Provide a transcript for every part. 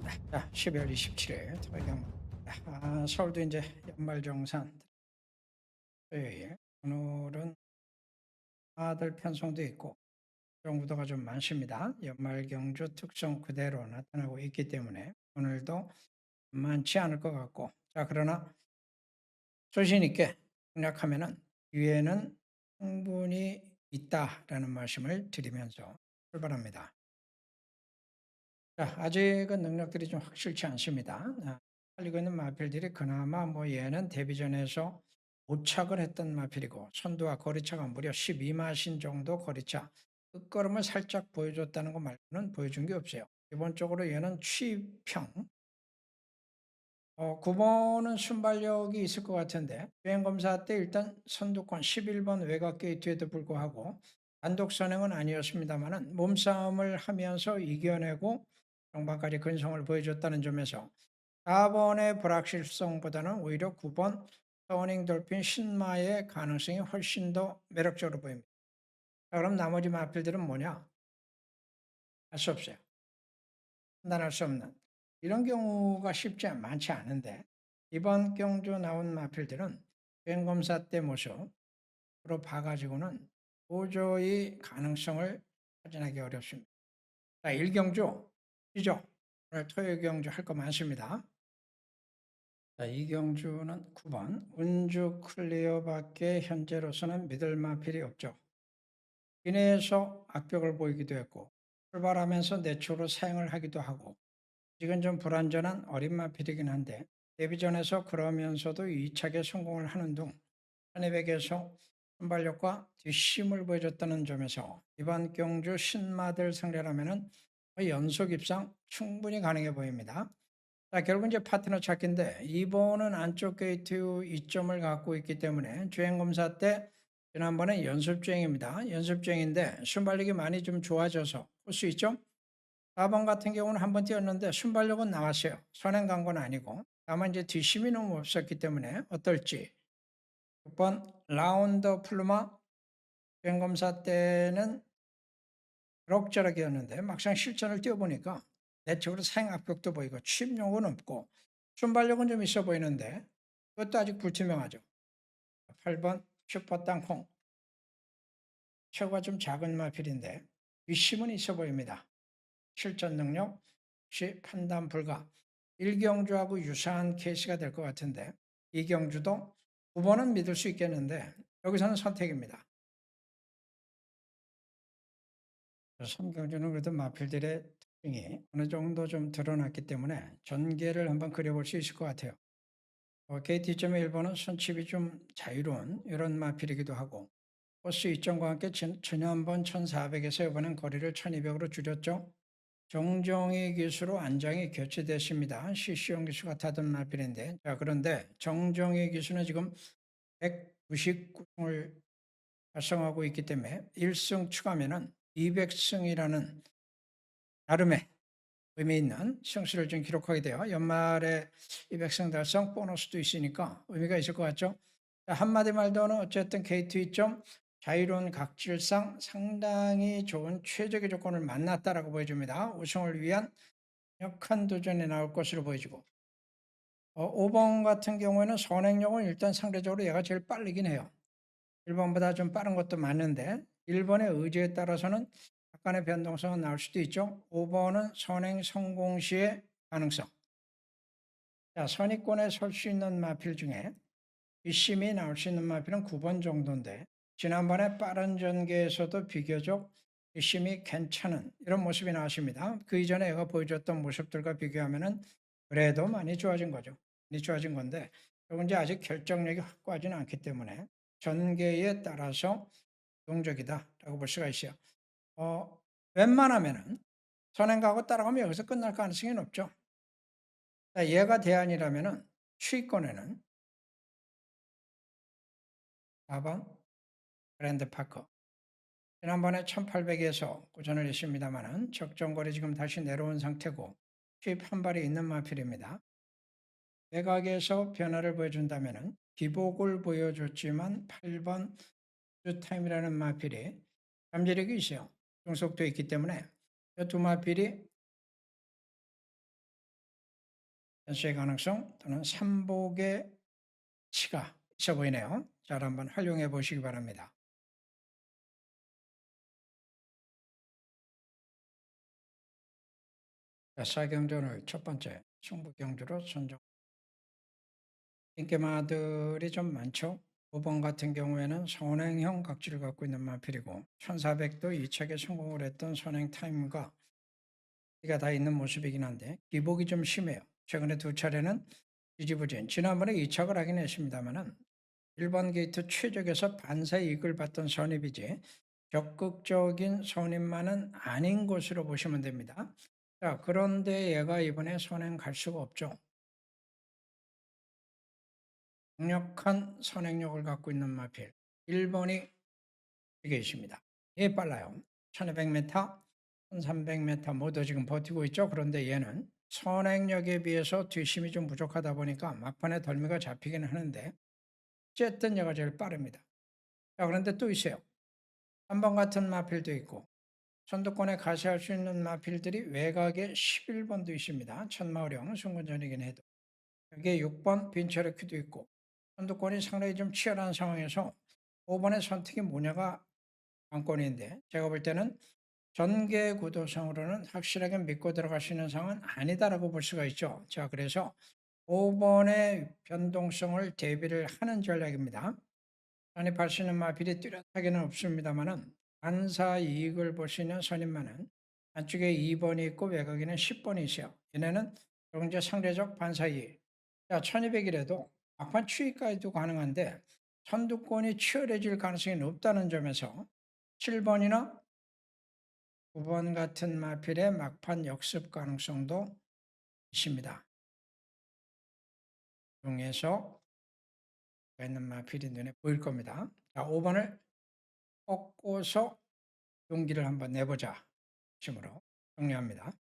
자, 12월 27일 토요일 서울도 이제 연말정산 토요일. 오늘은 아들 편성도 있고 정부도가 좀 많습니다. 연말경주 특성 그대로 나타나고 있기 때문에 오늘도 많지 않을 것 같고, 자, 그러나 소신 있게 공략하면은 기회는 충분히 있다라는 말씀을 드리면서 출발합니다. 자, 아직은 능력들이 좀 확실치 않습니다. 팔리고 있는 마필들이 그나마 얘는 데뷔전에서 오착을 했던 마필이고, 선두와 거리차가 무려 12마신 정도 거리차, 끝걸음을 살짝 보여줬다는 것 말고는 보여준 게 없어요. 기본적으로 얘는 취평, 9번은 순발력이 있을 것 같은데, 주행검사 때 일단 선두권 11번 외곽 게이트에도 불구하고 단독 선행은 아니었습니다만은 몸싸움을 하면서 이겨내고 정반까지 근성을 보여줬다는 점에서 4번의 불확실성보다는 오히려 9번 터닝 돌핀 신마의 가능성이 훨씬 더 매력적으로 보입니다. 자, 그럼 나머지 마필들은 뭐냐? 알 수 없어요. 판단할 수 없는. 이런 경우가 쉽지 많지 않은데, 이번 경주 나온 마필들은 주행검사 때 모습으로 봐가지고는 도저히 가능성을 확인하기 어렵습니다. 자, 1경주 시죠. 오늘 토요일 경주 할 거 많습니다. 자, 이 경주는 9번 운주 클리어밖에 현재로서는 믿을 마필이 없죠. 기내에서 악벽을 보이기도 했고 출발하면서 내초로 사용을 하기도 하고, 아직은 좀 불완전한 어린 마필이긴 한데 데뷔전에서 그러면서도 2차에 성공을 하는 등 1200에서 순발력과 뒷심을 보여줬다는 점에서 이번 경주 신마들 상대라면 연속 입상 충분히 가능해 보입니다. 자, 결국 이제 파트너 찾기인데 2번은 안쪽 게이트 이점을 갖고 있기 때문에 주행검사 때 지난번에 연습주행입니다. 연습주행인데 순발력이 많이 좀 좋아져서 코스 이점 4번 같은 경우는 한번 뛰었는데 순발력은 나왔어요. 선행 간 건 아니고. 다만 이제 뒷심이 너무 없었기 때문에 어떨지. 6번 라운더 플루마 주행검사 때는 그럭저럭이었는데 막상 실전을 뛰어보니까 내적으로 사행 압력도 보이고 취입력은 없고 순발력은 좀 있어 보이는데 그것도 아직 불투명하죠. 8번 슈퍼 땅콩 체구가 좀 작은 마필인데 뒷심은 있어 보입니다. 실전 능력 혹시 판단 불가. 1경주하고 유사한 케이스가 될 것 같은데 2경주도 9번은 믿을 수 있겠는데 여기서는 선택입니다. 3경주는 그래도 마필들의 특징이 어느 정도 좀 드러났기 때문에 전개를 한번 그려볼 수 있을 것 같아요. KT.1번은 1번은 손칩이 좀 자유로운 이런 마필이기도 하고 코스 이점과 함께 지난번 1400에서 이번엔 거리를 1200으로 줄였죠. 정정의 기수로 안장이 교체됐습니다. CC용 기수가 타던 마필인데, 자, 그런데 정정의 기수는 지금 199승을 달성하고 있기 때문에 1승 추가면은 200승이라는 나름의 의미 있는 승수를 좀 기록하게 돼요. 연말에 200승 달성 보너스도 있으니까 의미가 있을 것 같죠. 자, 한마디 말로는 어쨌든 K2 이점 자유로운 각질상 상당히 좋은 최적의 조건을 만났다라고 보여줍니다. 우승을 위한 역한 도전이 나올 것으로 보여지고, 5번 같은 경우에는 선행력은 일단 상대적으로 얘가 제일 빠르긴 해요. 1번보다 좀 빠른 것도 맞는데 1번의 의지에 따라서는 약간의 변동성은 나올 수도 있죠. 5번은 선행 성공 시의 가능성. 자, 선의권에 설 수 있는 마필 중에 뒷심이 나올 수 있는 마필은 9번 정도인데 지난번에 빠른 전개에서도 비교적 뒷심이 괜찮은 이런 모습이 나왔습니다. 그 이전에 얘가 보여줬던 모습들과 비교하면은 그래도 많이 좋아진 거죠. 많이 좋아진 건데 이건 이제 아직 결정력이 확고하지는 않기 때문에 전개에 따라서 동적이다라고 볼 수가 있어요. 어, 웬만하면은 선행가고 따라가면 여기서 끝날 가능성이 높죠. 얘가 대안이라면은 추위권에는 4번 그랜드 파커. 지난번에 1800에서 고전을 했습니다만은 적정거리 지금 다시 내려온 상태고 수입 한 발이 있는 마필입니다. 외곽에서 변화를 보여준다면은 기복을 보여줬지만 8번 주타임이라는 마필이 잠재력이 있어요. 중속도 있기 때문에 이 두 마필이 변수의 가능성 또는 삼복의 치가 있어 보이네요. 자, 한번 활용해 보시기 바랍니다. 자, 사경전을 첫 번째 승부경주로 선정. 인기마들이 좀 많죠. 5번 같은 경우에는 선행형 각질을 갖고 있는 마필이고 1400도 이 책에 성공을 했던 선행 타임과 이가 다 있는 모습이긴 한데 기복이 좀 심해요. 최근에 두 차례는 지지부진. 지난번에 이착을 하긴 했습니다만은 1번 게이트 최적에서 반사 이익을 받던 선입이지 적극적인 선입만은 아닌 것으로 보시면 됩니다. 자, 그런데 얘가 이번에 선행 갈 수가 없죠. 강력한 선행력을 갖고 있는 마필 1번이 이게 있습니다. 얘 빨라요. 1200m, 1300m 모두 지금 버티고 있죠. 그런데 얘는 선행력에 비해서 뒷심이 좀 부족하다 보니까 막판에 덜미가 잡히긴 하는데 어쨌든 얘가 제일 빠릅니다. 자, 그런데 또 있어요. 3번 같은 마필도 있고 선두권에 가세할 수 있는 마필들이 외곽에 11번도 있습니다. 천마을형 승군전이긴 해도 여기에 6번 빈체르큐도 있고 선두권이 상당히 좀 치열한 상황에서 5번의 선택이 뭐냐가 관건인데 제가 볼 때는 전개 구도상으로는 확실하게 믿고 들어갈 수 있는 상황은 아니다라고 볼 수가 있죠. 자, 그래서 5번의 변동성을 대비를 하는 전략입니다. 선입할 수 있는 마필이 뚜렷하게는 없습니다만은 반사 이익을 볼 수 있는 선임만은 안쪽에 2번이 있고 외곽에는 10번이 있어요. 얘네는 이제 상대적 반사 이익. 자, 1200이라도 막판 추이까지도 가능한데 선두권이 치열해질 가능성이 높다는 점에서 7번이나 9번 같은 마필의 막판 역습 가능성도 있습니다. 중에서 있는 마필이 눈에 보일 겁니다. 자, 5번을 꺾고서 용기를 한번 내보자 심으로 정리합니다.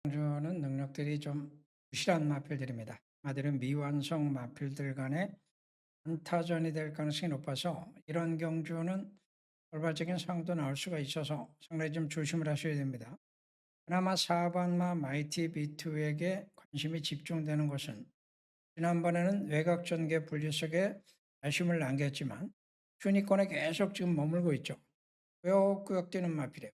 경주는 능력들이 좀 부실한 마필들입니다. 아들은 미완성 마필들 간의 안타전이 될 가능성이 높아서 이런 경주는 돌발적인 상황도 나올 수가 있어서 상당히 좀 조심을 하셔야 됩니다. 그나마 4번마 마이티 B2에게 관심이 집중되는 것은 지난번에는 외곽 전개 분리 속에 아쉬움을 남겼지만 순위권에 계속 지금 머물고 있죠. 꾸역꾸역 뛰는 마필이에요.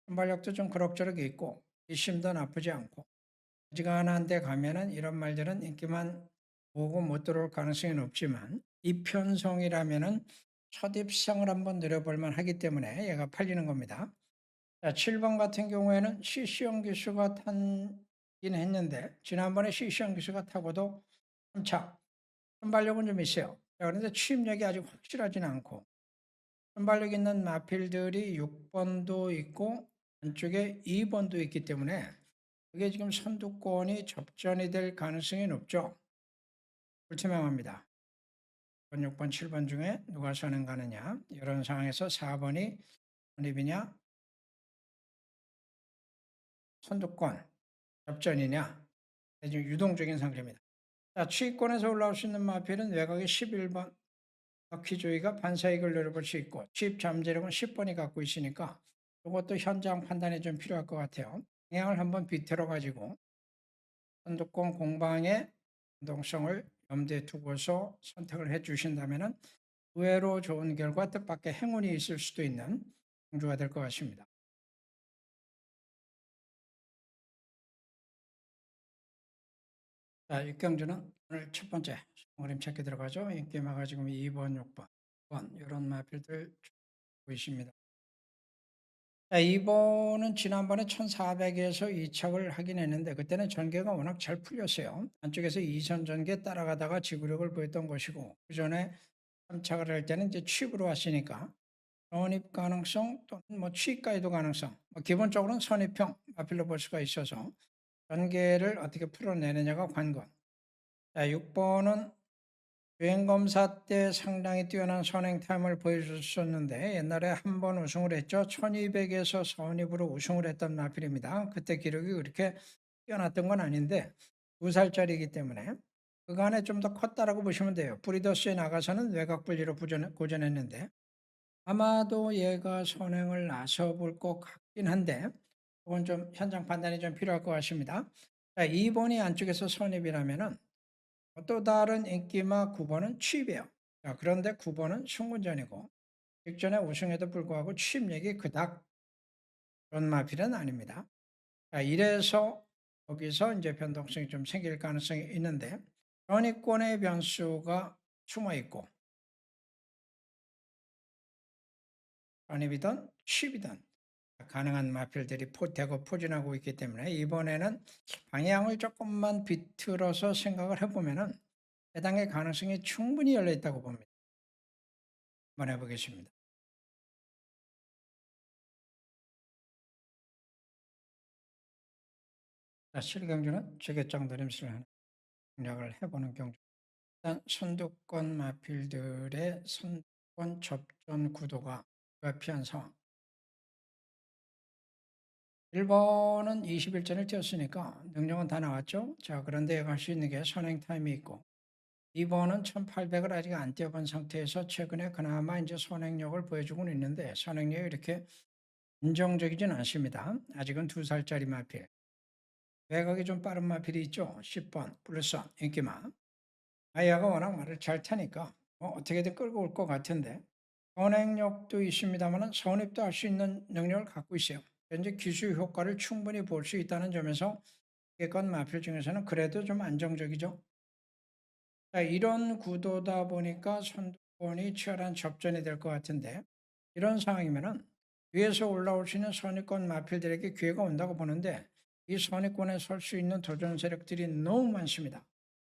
순발력도 좀 그럭저럭 있고 뒷심도 나쁘지 않고 어지간한 데 가면은 이런 말들은 인기만 보고 못 들어올 가능성이 높지만 이편성이라면은 첫 입상을 한번 노려볼 만하기 때문에 얘가 팔리는 겁니다. 자, 7번 같은 경우에는 CC형 기수가 탄긴 했는데 지난번에 CC형 기수가 타고도 3차 순발력은 좀 있어요. 자, 그런데 취입력이 아직 확실하지는 않고 순발력 있는 마필들이 6번도 있고 안쪽에 2번도 있기 때문에 그게 지금 선두권이 접전이 될 가능성이 높죠. 불투명합니다. 6번, 6번, 7번 중에 누가 선행 가느냐 이런 상황에서 4번이 선입이냐 선두권 접전이냐 지금 유동적인 상태입니다. 자, 취입권에서 올라올 수 있는 마필은 외곽의 11번 바퀴조이가 반사익을 노려볼 수 있고 취입 잠재력은 10번이 갖고 있으니까 이것도 현장 판단이 좀 필요할 것 같아요. 방향을 한번 비틀어 가지고 선두권 공방의 운동성을 염두에 두고서 선택을 해 주신다면 의외로 좋은 결과 뜻밖의 행운이 있을 수도 있는 경주가 될 것 같습니다. 자, 육경주는 오늘 첫 번째 그림 찾기 들어가죠. 인기마가 지금 2번, 6번, 9번 이런 마필들 보이십니다. 자, 2번은 지난번에 1400에서 이착을 하긴 했는데 그때는 전개가 워낙 잘 풀렸어요. 안쪽에서 2선 전개 따라가다가 지구력을 보였던 것이고 그 전에 3착을 할 때는 이제 취입으로 왔으니까 선입 가능성 또는 뭐 취입가이도 가능성 기본적으로는 선입형 마필로 볼 수가 있어서 전개를 어떻게 풀어내느냐가 관건. 자, 6번은 주행검사 때 상당히 뛰어난 선행 타임을 보여줬었는데 옛날에 한 번 우승을 했죠. 1200에서 선입으로 우승을 했던 마필입니다. 그때 기록이 그렇게 뛰어났던 건 아닌데 2살짜리이기 때문에 그간에 좀 더 컸다라고 보시면 돼요. 브리더스에 나가서는 외곽 분리로 고전했는데 아마도 얘가 선행을 나서 볼 것 같긴 한데 그건 좀 현장 판단이 좀 필요할 것 같습니다. 자, 2번이 안쪽에서 선입이라면은 또 다른 인기마 9번은 취입이에요. 자, 그런데 9번은 승군전이고 직전에 우승에도 불구하고 취입력이 그닥 좋은 마필은 아닙니다. 자, 이래서 거기서 이제 변동성이 좀 생길 가능성이 있는데 선입권의 변수가 숨어 있고 선입이든 취입이든 가능한 마필들이 대거 포진하고 있기 때문에 이번에는 방향을 조금만 비틀어서 생각을 해보면은 해당의 가능성이 충분히 열려 있다고 봅니다. 한번 해보겠습니다. 자, 실경주는 제개장 노림수를 하는 공략을 해보는 경주. 일단 선두권 마필들의 선두권 접전 구도가 불가피한 상황. 1번은 21전을 뛰었으니까 능력은 다 나왔죠. 자, 그런데 갈 수 있는 게 선행 타임이 있고 2번은 1800을 아직 안 뛰어본 상태에서 최근에 그나마 이제 선행력을 보여주고는 있는데 선행력이 이렇게 인정적이진 않습니다. 아직은 2살짜리 마필. 외곽이 좀 빠른 마필이 있죠. 10번 블루선 인기마. 아이가 워낙 말을 잘 타니까 어떻게든 끌고 올 것 같은데 선행력도 있습니다만 선입도 할 수 있는 능력을 갖고 있어요. 현재 기술 효과를 충분히 볼 수 있다는 점에서 개건 마필 중에서는 그래도 좀 안정적이죠. 자, 이런 구도다 보니까 선두권이 치열한 접전이 될 것 같은데 이런 상황이면은 위에서 올라올 수 있는 선입권 마필들에게 기회가 온다고 보는데 이 선입권에 설 수 있는 도전 세력들이 너무 많습니다.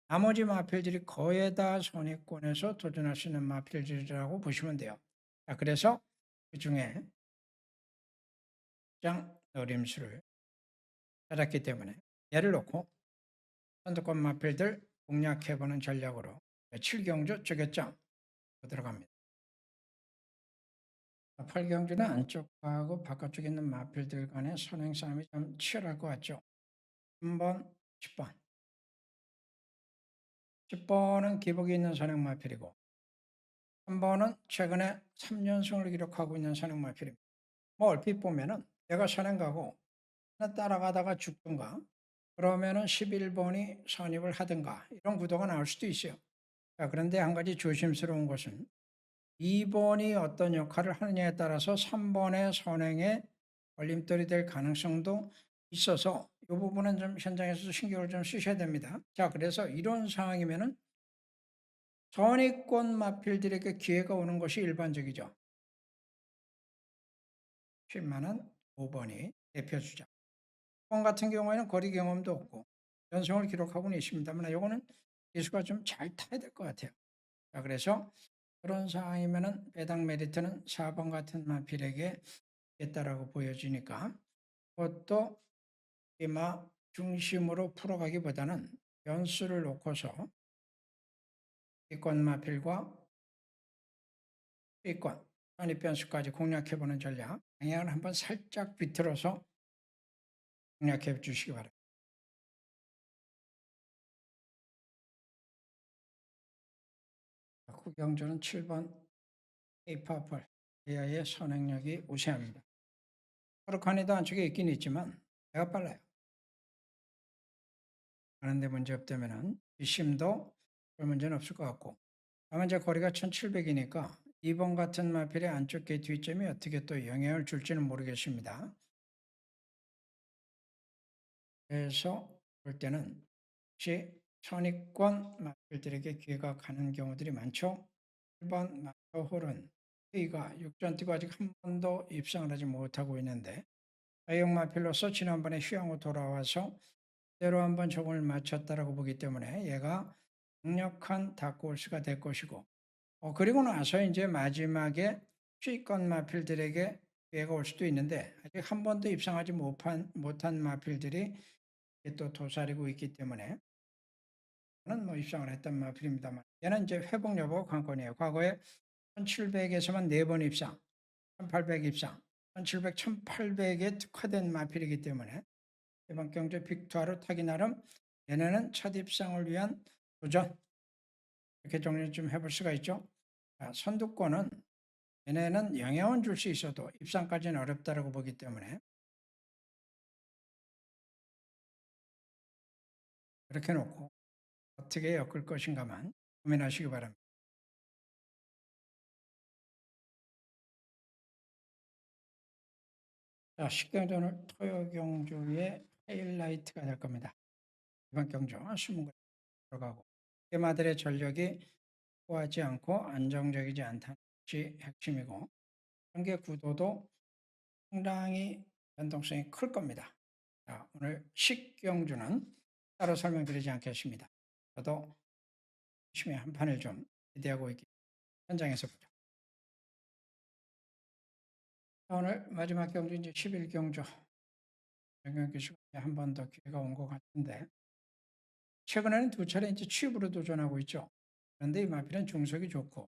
나머지 마필들이 거의 다 선입권에서 도전할 수 있는 마필들이라고 보시면 돼요. 자, 그래서 그 중에 가장 노림수를 찾았기 때문에 예를 놓고 선두권 마필들 공략해보는 전략으로 7경주 쪼개장 들어갑니다. 8경주는 안쪽하고 바깥쪽에 있는 마필들 간의 선행 싸움이 좀 치열할 것 같죠. 3번, 10번. 10번은 기복이 있는 선행 마필이고 3번은 최근에 3연승을 기록하고 있는 선행 마필입니다. 뭐 얼핏 보면은 내가 선행 가고 따라가다가 죽든가 그러면은 11번이 선입을 하든가 이런 구도가 나올 수도 있어요. 자, 그런데 한 가지 조심스러운 것은 2번이 어떤 역할을 하느냐에 따라서 3번의 선행에 걸림돌이 될 가능성도 있어서 이 부분은 좀 현장에서 신경을 좀 쓰셔야 됩니다. 자, 그래서 이런 상황이면은 선입권 마필들에게 기회가 오는 것이 일반적이죠. 10만원 5번이 대표주자. 5번 같은 경우에는 거리 경험도 없고 연승을 기록하고는 있습니다만 이거는 기수가 좀 잘 타야 될 것 같아요. 자, 그래서 그런 상황이면은 배당 메리트는 4번 같은 마필에게 있다라고 보여지니까 그것도 이마 중심으로 풀어가기보다는 변수를 놓고서 이권 마필과 B권 선입 변수까지 공략해보는 전략 방향을 한번 살짝 비틀어서 공략해 주시기 바랍니다. 후경주는 7번 에이파펄 AI의 선행력이 우세합니다. 코르카니도 안쪽에 있긴 있지만 내가 빨라요. 하는데 문제 없다면은 뒷심도 별 문제는 없을 것 같고 다만 이제 거리가 1700이니까 2번 같은 마필의 안쪽 게이트 뒷점이 어떻게 또 영향을 줄지는 모르겠습니다. 그래서 볼 때는 혹시 선입권 마필들에게 기회가 가는 경우들이 많죠. 1번 마터홀은 K가 6전 뛰고 아직 한 번도 입상을 하지 못하고 있는데 아이용 마필로서 지난번에 휴양후 돌아와서 때로 한번 적응을 마쳤다라고 보기 때문에 얘가 강력한 다크홀스가 될 것이고 그리고 나서 이제 마지막에 수익권 마필들에게 기회가 올 수도 있는데 아직 한 번도 입상하지 못한 마필들이 또 도사리고 있기 때문에 뭐 입상을 했던 마필입니다만 얘는 이제 회복 여부가 관건이에요. 과거에 1700에서만 4번 입상, 1800 입상, 1700, 1800에 특화된 마필이기 때문에 이번 경제 빅투아로 타기 나름 얘네는 첫 입상을 위한 도전 이렇게 정리 좀 해볼 수가 있죠. 선두권은 얘네는 영향은 줄 수 있어도 입상까지는 어렵다고 보기 때문에 그렇게 놓고 어떻게 엮을 것인가만 고민하시기 바랍니다. 자, 10경주는 토요경주의 하이라이트가 될 겁니다. 이번 경주 20군 들어가고 테마들의 전력이 확고하지 않고 안정적이지 않다는 것이 핵심이고 경계 구도도 상당히 변동성이 클 겁니다. 자, 오늘 10경주는 따로 설명드리지 않겠습니다. 저도 열심히 한 판을 좀 기대하고 있기 현장에서 보죠. 오늘 마지막 경주 이제 11경주 정경기 시간에 한 번 더 기회가 온 것 같은데 최근에는 두 차례 이제 취입으로 도전하고 있죠. 그런데 이 마필은 중속이 좋고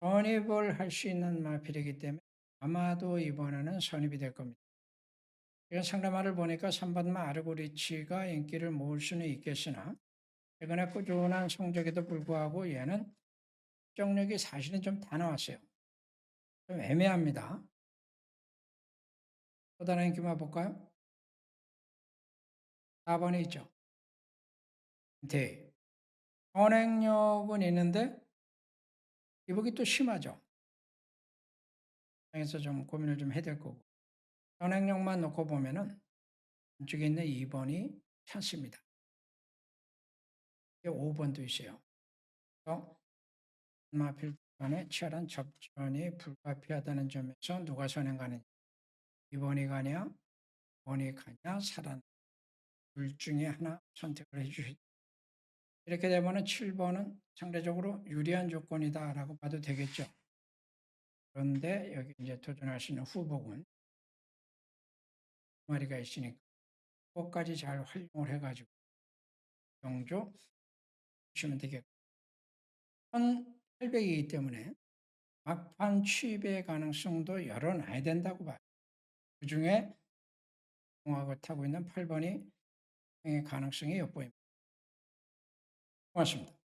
선입을 할 수 있는 마필이기 때문에 아마도 이번에는 선입이 될 겁니다. 이런 상담화를 보니까 3번 아르고리치가 인기를 모을 수는 있겠으나 최근에 꾸준한 성적에도 불구하고 얘는 적력이 사실은 좀 다 나왔어요. 좀 애매합니다. 또 다른 인기만 볼까요? 4번에 있죠. 대. 선행력은 있는데 기복이 또 심하죠. 그래서 좀 고민을 좀 해야 될 거고. 선행력만 놓고 보면은 이쪽에 있는 2번이 찬스입니다. 5번도 있어요. 그래서 마필 간의 치열한 접전이 불가피하다는 점에서 누가 선행 가느냐. 2번이 가냐, 5번이 가냐, 살아나. 둘 중에 하나 선택을 해주시. 이렇게 되면은 7번은 상대적으로 유리한 조건이다라고 봐도 되겠죠. 그런데 여기 이제 도전하시는 후보군 두 마리가 있으니까 그것까지 잘 활용을 해가지고 경조 보시면 되겠고 1800이기 때문에 막판 취입의 가능성도 열어놔야 된다고 봐요. 그 중에 공학을 타고 있는 8번이 가능성이 엿보입니다. 고맙습니다.